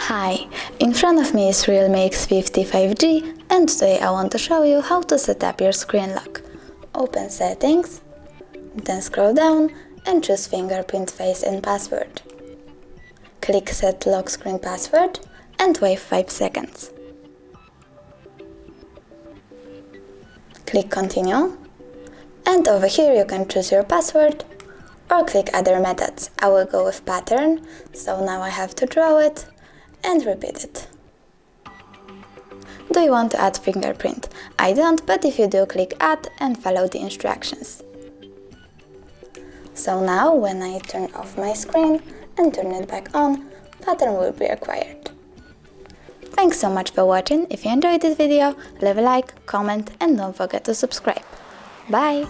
Hi, in front of me is Realme X50 5G, and today I want to show you how to set up your screen lock. Open Settings, then scroll down and choose Fingerprint, Face and Password. Click Set Lock Screen Password and wait 5 seconds. Click Continue, and over here you can choose your password or click Other Methods. I will go with Pattern, so now I have to draw it and repeat it. Do you want to add fingerprint? I don't, but if you do, click Add and follow the instructions. So now, when I turn off my screen and turn it back on, pattern will be required. Thanks so much for watching. If you enjoyed this video, leave a like, comment and don't forget to subscribe. Bye!